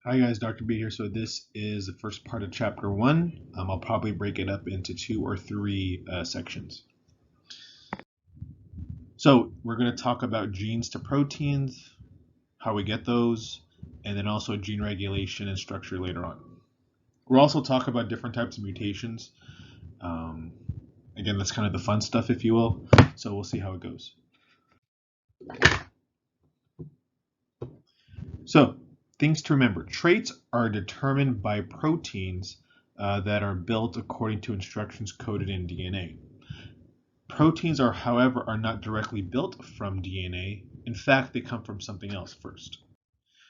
Hi guys, Dr. B here. So this is the first part of chapter 1. I'll probably break it up into 2 or 3 sections. So we're going to talk about genes to proteins, how we get those, and then also gene regulation and structure later on. We'll also talk about different types of mutations. Again, that's kind of the fun stuff, if you will. So we'll see how it goes. So things to remember. Traits are determined by proteins that are built according to instructions coded in DNA. Proteins are, however, are not directly built from DNA. In fact, they come from something else first.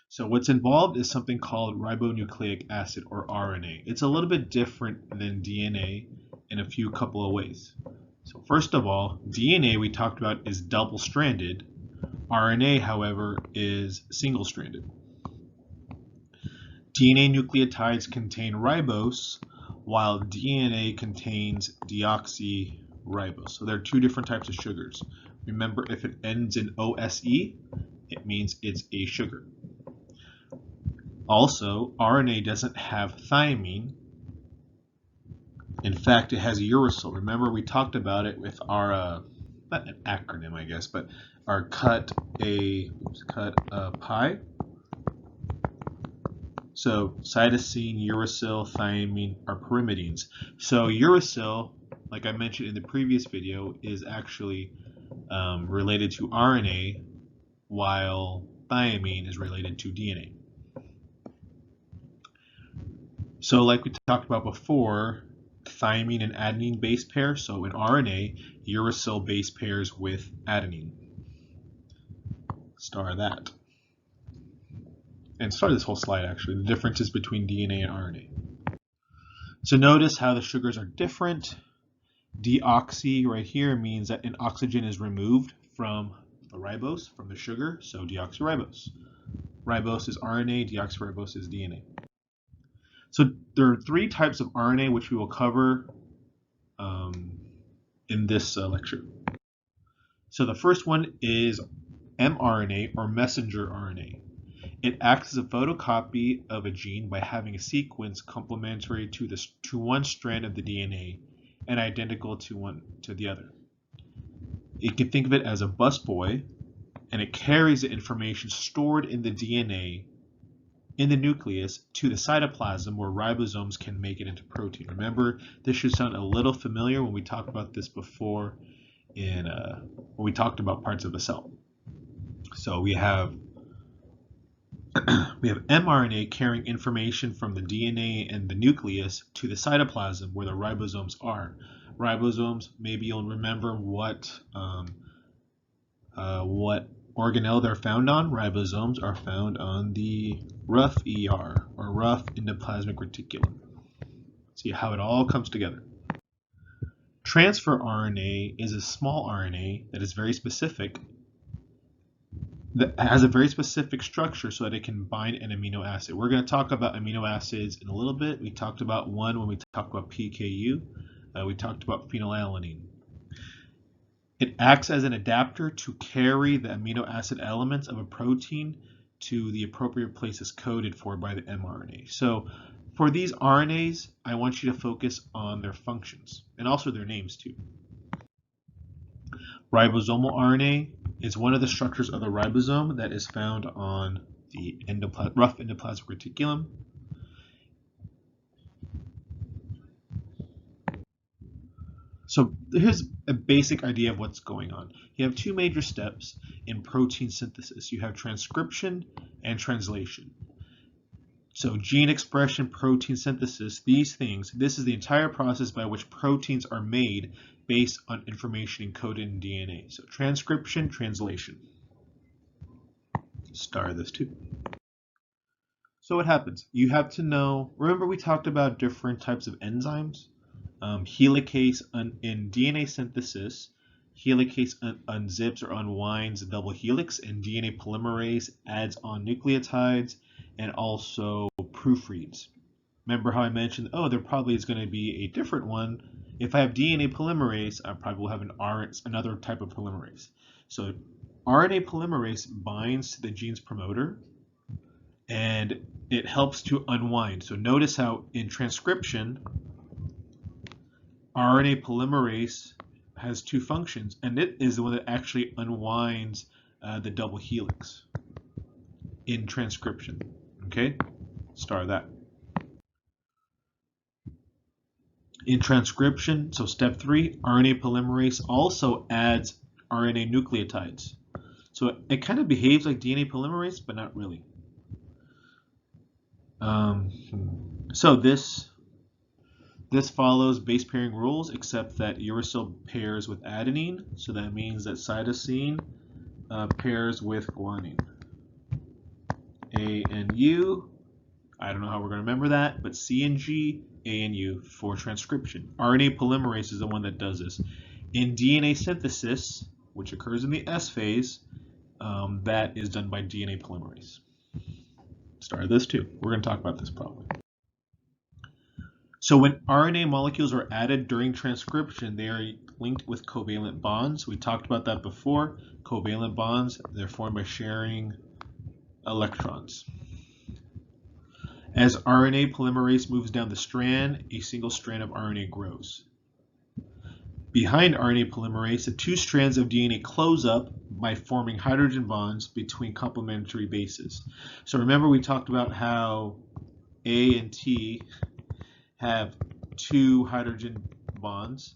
So what's involved is something called ribonucleic acid, or RNA. It's a little bit different than DNA in a couple of ways. So first of all, DNA we talked about is double-stranded. RNA, however, is single-stranded. DNA nucleotides contain ribose, while DNA contains deoxyribose. So there are two different types of sugars. Remember, if it ends in OSE, it means it's a sugar. Also, RNA doesn't have thymine. In fact, it has uracil. Remember, we talked about it with our, not an acronym, I guess, but our cut a pi. So cytosine, uracil, thymine are pyrimidines. So uracil, like I mentioned in the previous video, is actually related to RNA, while thymine is related to DNA. So like we talked about before, thymine and adenine base pair. So in RNA, uracil base pairs with adenine. Star that. And start this whole slide actually, the differences between DNA and RNA. So notice how the sugars are different. Deoxy right here means that an oxygen is removed from the ribose, from the sugar, so deoxyribose. Ribose is RNA, deoxyribose is DNA. So there are 3 types of RNA which we will cover in this lecture. So the first one is mRNA, or messenger RNA. It acts as a photocopy of a gene by having a sequence complementary to one strand of the DNA and identical to the other. You can think of it as a busboy, and it carries the information stored in the DNA in the nucleus to the cytoplasm, where ribosomes can make it into protein. Remember, this should sound a little familiar when we talked about this before when we talked about parts of a cell. So we have mRNA carrying information from the DNA and the nucleus to the cytoplasm, where the ribosomes are. Ribosomes, maybe you'll remember what organelle they're found on. Ribosomes are found on the rough ER, or rough endoplasmic reticulum. See how it all comes together. Transfer RNA is a small RNA that is very specific, that has a very specific structure so that it can bind an amino acid. We're going to talk about amino acids in a little bit. We talked about one when we talked about PKU. We talked about phenylalanine. It acts as an adapter to carry the amino acid elements of a protein to the appropriate places coded for by the mRNA. So for these RNAs, I want you to focus on their functions and also their names too. Ribosomal RNA is one of the structures of the ribosome that is found on the rough endoplasmic reticulum. So here's a basic idea of what's going on. You have 2 major steps in protein synthesis. You have transcription and translation. So gene expression, protein synthesis, this is the entire process by which proteins are made based on information encoded in DNA. So transcription, translation. Star this too. So what happens? You have to know, remember we talked about different types of enzymes? Helicase in DNA synthesis, helicase unzips or unwinds the double helix, and DNA polymerase adds on nucleotides and also proofreads. Remember how I mentioned, there probably is going to be a different one. If I have DNA polymerase, I probably will have another type of polymerase. So RNA polymerase binds to the gene's promoter, and it helps to unwind. So notice how in transcription, RNA polymerase has two functions, and it is the one that actually unwinds the double helix in transcription. Okay, star that. In transcription, so step 3, RNA polymerase also adds RNA nucleotides. So it kind of behaves like DNA polymerase, but not really. So this follows base pairing rules, except that uracil pairs with adenine, so that means that cytosine pairs with guanine. A and U, I don't know how we're going to remember that, but C and G, A and U for transcription. RNA polymerase is the one that does this. In DNA synthesis, which occurs in the S phase, that is done by DNA polymerase. Start this too. We're going to talk about this probably. So when RNA molecules are added during transcription, they are linked with covalent bonds. We talked about that before. Covalent bonds, they're formed by sharing electrons. As RNA polymerase moves down the strand, a single strand of RNA grows. Behind RNA polymerase, the two strands of DNA close up by forming hydrogen bonds between complementary bases. So remember we talked about how A and T have 2 hydrogen bonds,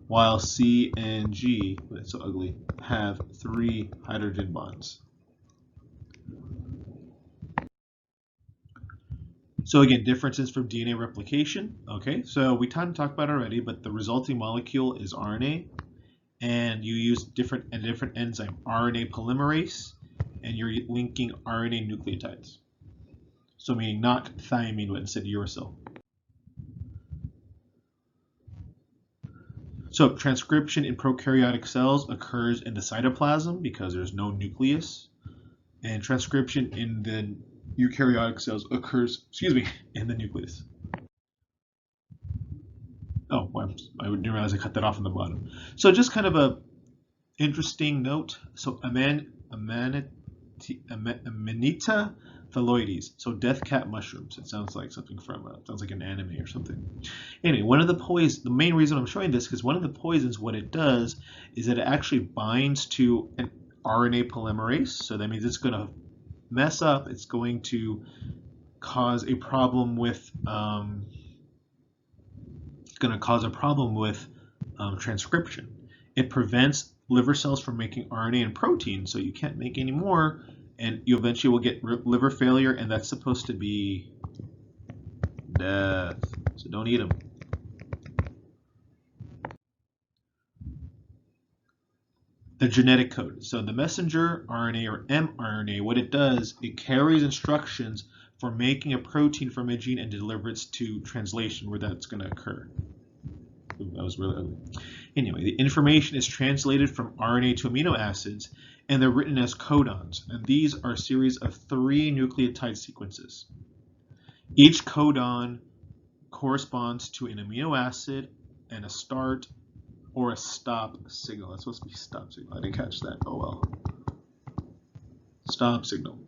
while C and G, that's so ugly, have 3 hydrogen bonds. So again, differences from DNA replication. Okay, so we kind of talked about it already, but the resulting molecule is RNA, and you use a different enzyme, RNA polymerase, and you're linking RNA nucleotides. So meaning not thiamine, but instead uracil. So transcription in prokaryotic cells occurs in the cytoplasm because there's no nucleus, and transcription in the eukaryotic cells occurs, in the nucleus. Oh, well, I didn't realize I cut that off on the bottom. So just kind of a interesting note. So Amanita phalloides, so death cat mushrooms. It sounds like something from sounds like an anime or something. Anyway, one of the poisons, the main reason I'm showing this, because one of the poisons, what it does is that it actually binds to an RNA polymerase. So that means it's going to mess up. It's going to cause a problem with transcription. It prevents liver cells from making RNA and protein, so you can't make any more, and you eventually will get liver failure, and that's supposed to be death. So don't eat them. The genetic code. So the messenger RNA or mRNA, what it does, it carries instructions for making a protein from a gene and delivers it to translation where that's going to occur. Ooh, that was really ugly. Anyway, the information is translated from RNA to amino acids, and they're written as codons. And these are a series of 3 nucleotide sequences. Each codon corresponds to an amino acid and a start or a stop signal. That's supposed to be stop signal. I didn't catch that. Oh well. Stop signal.